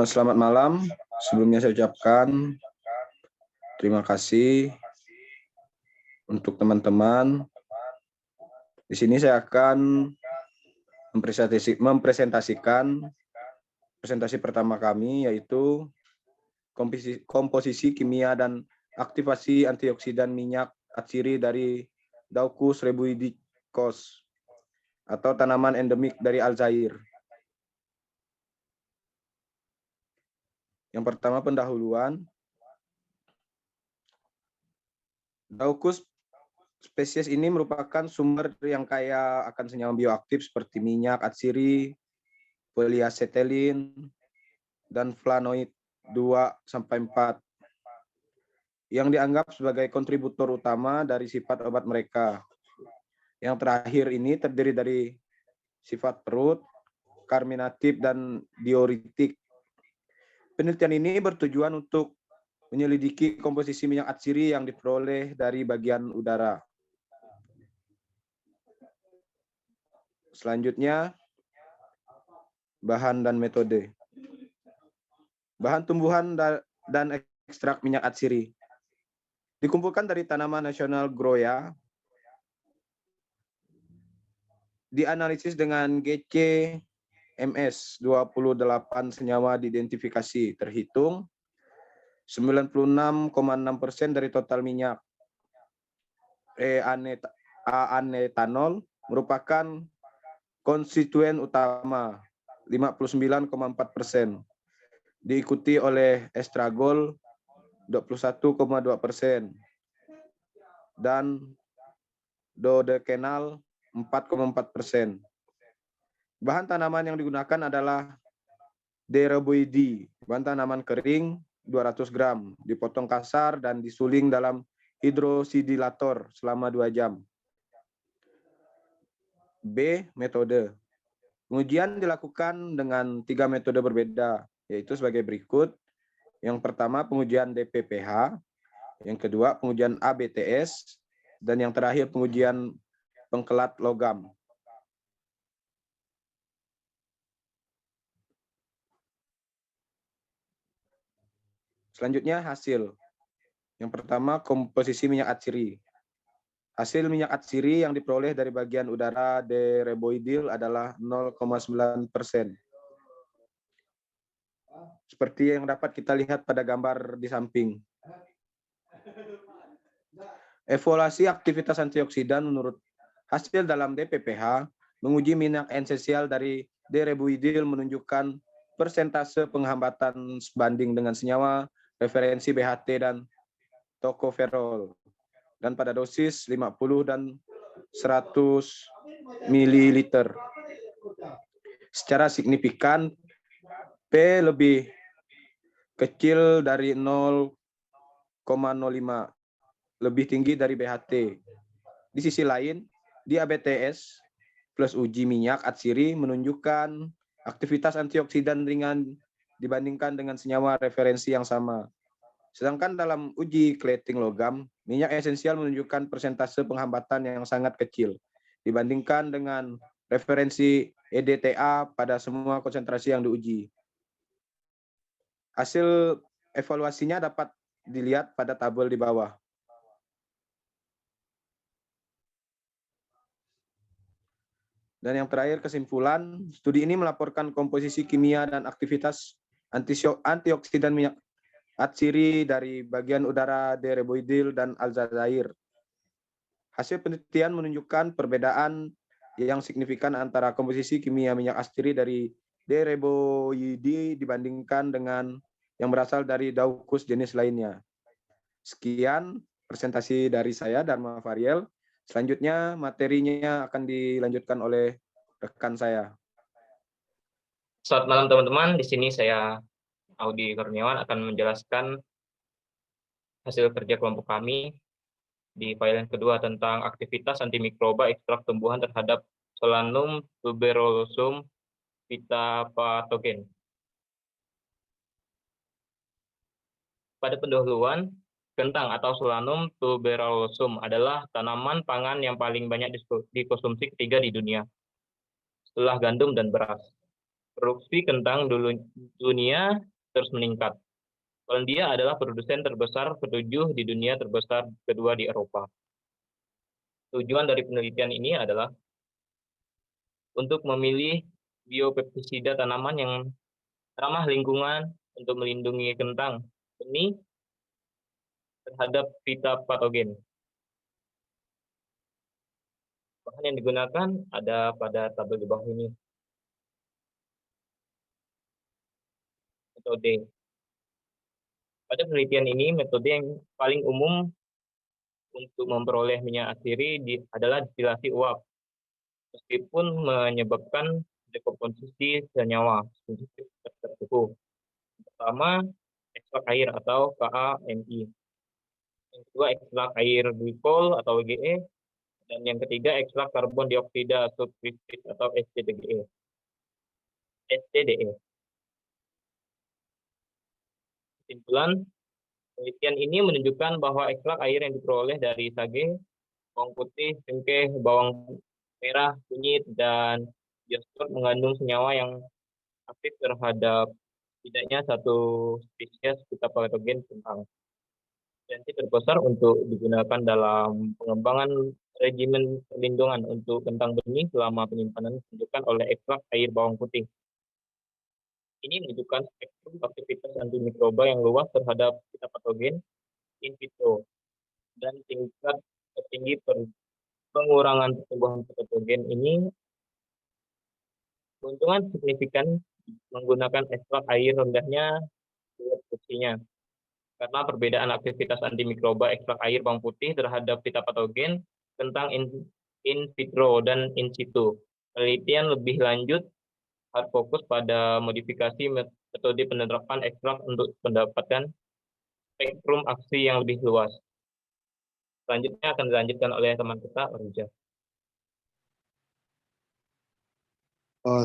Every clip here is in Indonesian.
Selamat malam. Sebelumnya saya ucapkan terima kasih untuk teman-teman. Di sini saya akan mempresentasikan presentasi pertama kami, yaitu komposisi kimia dan aktivasi antioksidan minyak atsiri dari Daucus rhebuidicos atau tanaman endemik dari Aljazair. Yang pertama, pendahuluan. Daucus spesies ini merupakan sumber yang kaya akan senyawa bioaktif seperti minyak atsiri, polyasetilin, dan flavonoid 2-4 yang dianggap sebagai kontributor utama dari sifat obat mereka. Yang terakhir ini terdiri dari sifat perut, karminatif, dan diuretik. Penelitian ini bertujuan untuk menyelidiki komposisi minyak atsiri yang diperoleh dari bagian udara. Selanjutnya, bahan dan metode. Bahan tumbuhan dan ekstrak minyak atsiri dikumpulkan dari tanaman nasional Groya, dianalisis dengan GC-MS 28 senyawa diidentifikasi, terhitung 96,6% dari total minyak. A-anetanol merupakan konstituen utama 59,4%, diikuti oleh estragol 21,2% dan dodekenal 4,4%. Bahan tanaman yang digunakan adalah D. rhebuidi, bahan tanaman kering 200 gram, dipotong kasar dan disuling dalam hidrosidilator selama 2 jam. B. Metode. Pengujian dilakukan dengan 3 metode berbeda, yaitu sebagai berikut. Yang pertama, pengujian DPPH. Yang kedua, pengujian ABTS. Dan yang terakhir, pengujian pengkelat logam. Selanjutnya, hasil. Yang pertama, komposisi minyak atsiri. Hasil minyak atsiri yang diperoleh dari bagian udara D. rhebuidil adalah 0,9%. Seperti yang dapat kita lihat pada gambar di samping. Evaluasi aktivitas antioksidan menurut hasil dalam DPPH menguji minyak esensial dari D. rhebuidil menunjukkan persentase penghambatan sebanding dengan senyawa referensi BHT dan tocopherol, dan pada dosis 50 dan 100 ml. Secara signifikan, P lebih kecil dari 0,05, lebih tinggi dari BHT. Di sisi lain, di ABTS plus uji minyak atsiri menunjukkan aktivitas antioksidan ringan dibandingkan dengan senyawa referensi yang sama. Sedangkan dalam uji kleting logam, minyak esensial menunjukkan persentase penghambatan yang sangat kecil dibandingkan dengan referensi EDTA pada semua konsentrasi yang diuji. Hasil evaluasinya dapat dilihat pada tabel di bawah. Dan yang terakhir, kesimpulan, studi ini melaporkan komposisi kimia dan aktivitas antioksidan minyak atsiri dari bagian udara D. rhebuidil dan Aljazair. Hasil penelitian menunjukkan perbedaan yang signifikan antara komposisi kimia minyak atsiri dari D. rhebuidi dibandingkan dengan yang berasal dari Daucus jenis lainnya. Sekian presentasi dari saya, Dharma Variel. Selanjutnya materinya akan dilanjutkan oleh rekan saya. Selamat malam teman-teman, di sini saya Audi Kurniawan akan menjelaskan hasil kerja kelompok kami di file yang kedua tentang aktivitas antimikroba ekstrak tumbuhan terhadap Solanum tuberosum pitapathogen. Pada pendahuluan, kentang atau Solanum tuberosum adalah tanaman pangan yang paling banyak dikonsumsi ketiga di dunia, setelah gandum dan beras. Produksi kentang dunia terus meningkat. Polandia adalah produsen terbesar ketujuh di dunia, terbesar kedua di Eropa. Tujuan dari penelitian ini adalah untuk memilih biopestisida tanaman yang ramah lingkungan untuk melindungi kentang benih terhadap fitopatogen. Bahan yang digunakan ada pada tabel di bawah ini. Metode. Pada penelitian ini, metode yang paling umum untuk memperoleh minyak atsiri adalah distilasi uap, meskipun menyebabkan dekomposisi senyawa spesifik tertentu. Pertama, ekstrak air atau KAMI. Yang kedua, ekstrak air glikol atau EGE. Dan yang ketiga, ekstrak karbon dioksida subkristit atau SCDE. Kesimpulan, penelitian ini menunjukkan bahwa ekstrak air yang diperoleh dari sage, bawang putih, cengkeh, bawang merah, kunyit, dan biosfat mengandung senyawa yang aktif terhadap setidaknya satu spesies fitopatogen kentang. Potensi terbesar untuk digunakan dalam pengembangan regimen perlindungan untuk kentang benih selama penyimpanan ditunjukkan oleh ekstrak air bawang putih. Ini menunjukkan spektrum aktivitas antimikroba yang luas terhadap fitopatogen in vitro dan tingkat tertinggi pengurangan pertumbuhan fitopatogen ini keuntungan signifikan menggunakan ekstrak air rendahnya produksinya. Karena perbedaan aktivitas antimikroba ekstrak air bawang putih terhadap fitopatogen kentang in vitro dan in situ. Penelitian lebih lanjut harus fokus pada modifikasi metode penerapan ekstrak untuk mendapatkan spektrum aksi yang lebih luas. Selanjutnya akan dilanjutkan oleh teman kita, Rija.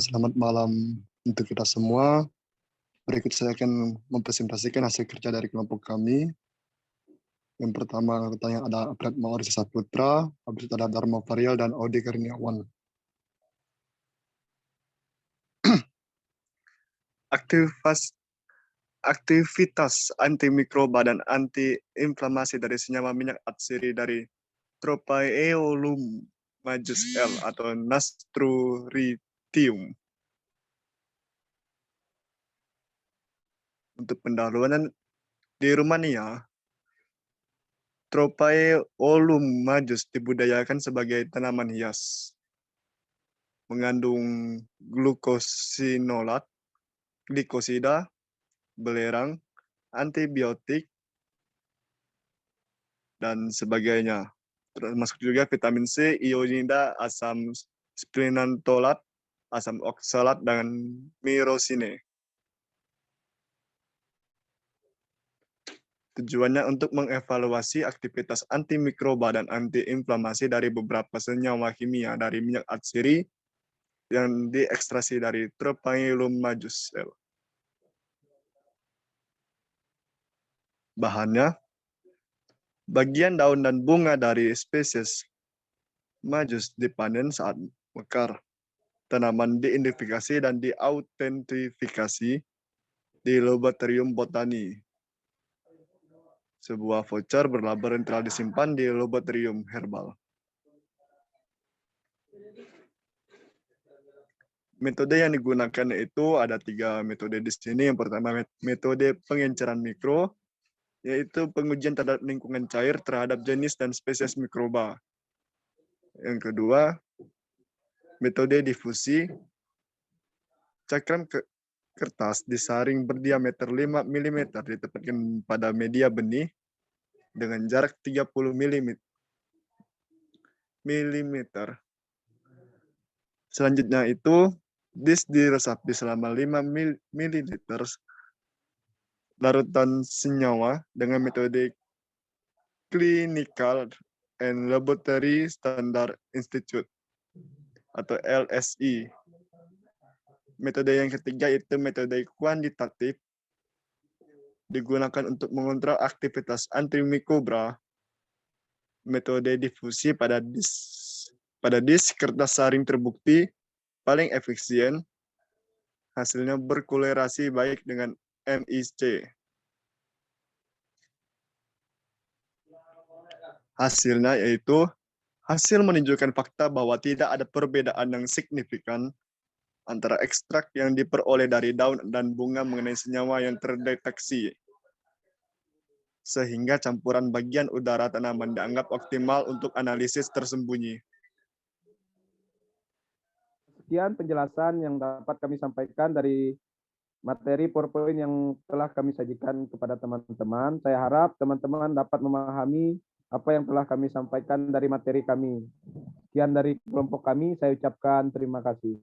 Selamat malam untuk kita semua. Berikut saya akan mempresentasikan hasil kerja dari kelompok kami. Yang pertama anggotanya ada Abrat Maori Saputra, habis itu ada Dharma Varial dan Audi Kurniawan. Aktivitas antimikroba dan antiinflamasi dari senyawa minyak atsiri dari Trophaeolum majus L atau Nastruritium. Untuk pendahuluan di Rumania, Trophaeolum majus dibudidayakan sebagai tanaman hias. Mengandung glukosinolat, glikosida, belerang, antibiotik, dan sebagainya. Termasuk juga vitamin C, ionida, asam spironatolat, asam oksalat, dan myrosine. Tujuannya untuk mengevaluasi aktivitas antimikroba dan antiinflamasi dari beberapa senyawa kimia dari minyak atsiri yang diekstraksi dari Trophaeolum majus L. Bahannya, bagian daun dan bunga dari spesies majus dipanen saat mekar. Tanaman diidentifikasi dan diautentifikasi di Laboratorium Botani. Sebuah voucher berlabel yang telah disimpan di Laboratorium Herbal. Metode yang digunakan itu ada 3 metode di sini. Yang pertama metode pengenceran mikro, yaitu pengujian terhadap lingkungan cair terhadap jenis dan spesies mikroba. Yang kedua, metode difusi, cakram kertas disaring berdiameter 5 mm ditempatkan pada media benih dengan jarak 30 mm. Selanjutnya itu diresapi selama 5 ml larutan senyawa dengan metode Clinical and Laboratory Standard Institute atau LSI. Metode yang ketiga itu metode kuantitatif, digunakan untuk mengontrol aktivitas antimikroba. Metode difusi pada disk kertas saring terbukti paling efisien hasilnya berkolerasi baik dengan MIC. Hasilnya yaitu hasil menunjukkan fakta bahwa tidak ada perbedaan yang signifikan antara ekstrak yang diperoleh dari daun dan bunga mengenai senyawa yang terdeteksi. Sehingga campuran bagian udara tanaman dianggap optimal untuk analisis tersembunyi. Sekian penjelasan yang dapat kami sampaikan dari materi PowerPoint yang telah kami sajikan kepada teman-teman. Saya harap teman-teman dapat memahami apa yang telah kami sampaikan dari materi kami. Sekian dari kelompok kami, saya ucapkan terima kasih.